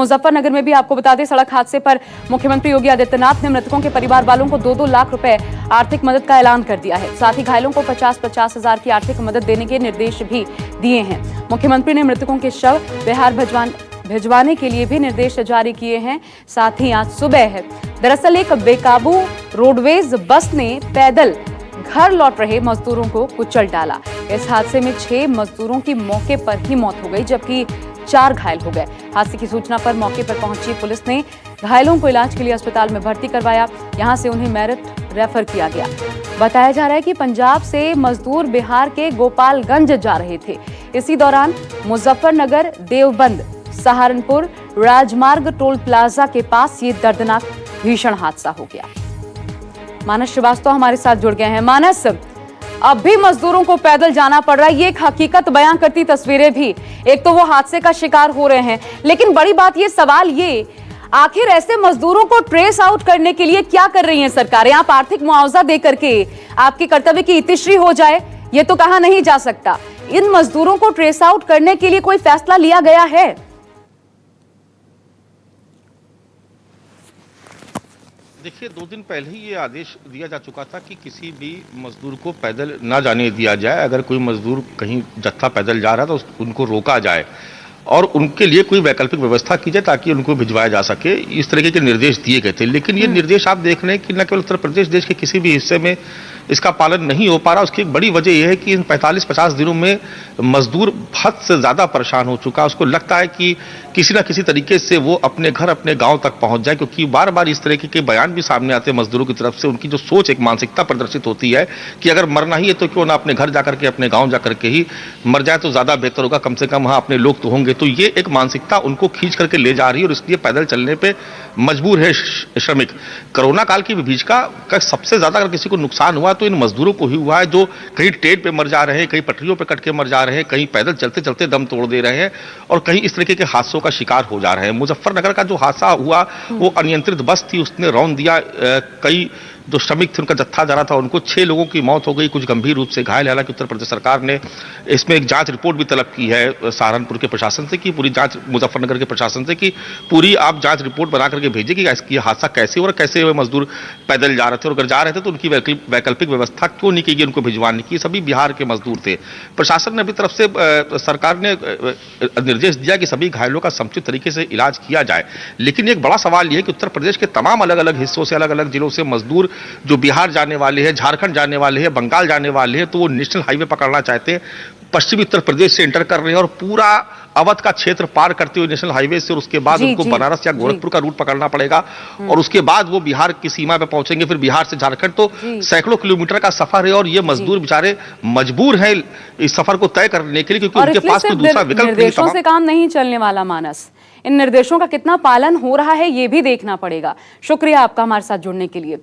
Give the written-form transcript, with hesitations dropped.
मुजफ्फरनगर में भी आपको बता दें, सड़क हादसे पर मुख्यमंत्री योगी आदित्यनाथ ने मृतकों के परिवार वालों को 2-2 लाख रुपए आर्थिक मदद का ऐलान कर दिया है। साथ ही घायलों को 50-50 हजार की आर्थिक मदद देने के निर्देश भी दिए हैं। मुख्यमंत्री ने मृतकों के शव बिहार भिजवाने के लिए भी निर्देश जारी किए हैं। साथ ही आज सुबह है, दरअसल एक बेकाबू रोडवेज बस ने पैदल घर लौट रहे मजदूरों को कुचल डाला। इस हादसे में 6 मजदूरों की मौके पर ही मौत हो गई, जबकि 4 घायल हो गए। हादसे की सूचना पर मौके पर पहुंची पुलिस ने घायलों को इलाज के लिए अस्पताल में भर्ती करवाया। यहां से उन्हें मेरठ रेफर किया गया। बताया जा रहा है कि पंजाब से मजदूर बिहार के गोपालगंज जा रहे थे। इसी दौरान मुजफ्फरनगर, देवबंद, सहारनपुर राजमार्ग टोल प्लाजा के पास ये दर्दनाक भीषण हादसा हो गया। मानस श्रीवास्तव हमारे साथ जुड़ गए हैं। मानस, अब भी मजदूरों को पैदल जाना पड़ रहा है, ये एक हकीकत बयां करती तस्वीरें भी। एक तो वो हादसे का शिकार हो रहे हैं, लेकिन बड़ी बात ये, सवाल ये, आखिर ऐसे मजदूरों को ट्रेस आउट करने के लिए क्या कर रही है सरकारें? आप आर्थिक मुआवजा दे करके आपके कर्तव्य की इतिश्री हो जाए, ये तो कहा नहीं जा सकता। इन मजदूरों को ट्रेस आउट करने के लिए कोई फैसला लिया गया है? देखिए, 2 दिन पहले ही ये आदेश दिया जा चुका था कि किसी भी मजदूर को पैदल ना जाने दिया जाए। अगर कोई मजदूर कहीं जत्था पैदल जा रहा है तो उनको रोका जाए और उनके लिए कोई वैकल्पिक व्यवस्था की जाए ताकि उनको भिजवाया जा सके। इस तरीके के निर्देश दिए गए थे। लेकिन ये निर्देश आप देख रहे हैं कि न केवल उत्तर प्रदेश, देश के किसी भी हिस्से में इसका पालन नहीं हो पा रहा। उसकी एक बड़ी वजह यह है कि इन 45-50 दिनों में मजदूर हद से ज्यादा परेशान हो चुका है। उसको लगता है कि किसी न किसी तरीके से वो अपने घर, अपने गांव तक पहुंच जाए, क्योंकि बार बार इस तरीके के बयान भी सामने आते हैं मजदूरों की तरफ से। उनकी जो सोच, एक मानसिकता प्रदर्शित होती है कि अगर मरना ही है तो क्यों ना अपने घर जाकर के, अपने गाँव जाकर के ही मर जाए तो ज्यादा बेहतर होगा, कम से कम वहां अपने लोग तो होंगे। तो ये एक मानसिकता उनको खींच करके ले जा रही है और इसलिए पैदल चलने पे मजबूर है श्रमिक। कोरोना काल की विभीषिका का सबसे ज्यादा अगर किसी को नुकसान हुआ तो इन मजदूरों को ही हुआ है, जो कहीं ट्रेन पे मर जा रहे हैं, कहीं पटरियों पे कट के मर जा रहे हैं, कहीं पैदल चलते चलते दम तोड़ दे रहे हैं और कहीं इस तरीके के हादसों का शिकार हो जा रहे हैं। मुजफ्फरनगर का जो हादसा हुआ वो अनियंत्रित बस थी, उसने रौंद दिया। कई जो श्रमिक थे, उनका जत्था जा रहा था, उनको 6 लोगों की मौत हो गई, कुछ गंभीर रूप से घायल। हालांकि उत्तर प्रदेश सरकार ने इसमें एक जांच रिपोर्ट भी तलब की है सहारनपुर के प्रशासन से, कि पूरी जांच, मुजफ्फरनगर के प्रशासन से, कि पूरी आप जांच रिपोर्ट बना करके भेजिए कि यह हादसा कैसे हुआ और कैसे वे मजदूर पैदल जा रहे थे, और अगर जा रहे थे तो उनकी वैकल्पिक व्यवस्था क्यों नहीं की गई उनको भिजवाने की। सभी बिहार के मजदूर थे। प्रशासन ने अपनी तरफ से, सरकार ने निर्देश दिया कि सभी घायलों का समुचित तरीके से इलाज किया जाए। लेकिन एक बड़ा सवाल यह है कि उत्तर प्रदेश के तमाम अलग अलग हिस्सों से, अलग अलग जिलों से मजदूर जो बिहार जाने वाले हैं, झारखंड जाने वाले हैं, बंगाल जाने वाले हैं, तो वो नेशनल हाईवे पकड़ना चाहते हैं। पश्चिमी उत्तर प्रदेश से एंटर कर रहे हैं और पूरा अवध का क्षेत्र पार करते हुए नेशनल हाईवे से, और उसके बाद उनको बनारस या गोरखपुर का रूट पकड़ना पड़ेगा और उसके बाद वो बिहार की सीमा पे पहुंचेंगे, फिर बिहार से झारखंड। तो सैकड़ों किलोमीटर का सफर है और ये मजदूर बेचारे मजबूर हैं इस सफर को तय करने के लिए, क्योंकि उनके पास कोई दूसरा विकल्प नहीं। निर्देशों से काम नहीं चलने वाला मानस। इन निर्देशों का कितना पालन हो रहा है ये भी देखना पड़ेगा। शुक्रिया आपका हमारे साथ जुड़ने के लिए।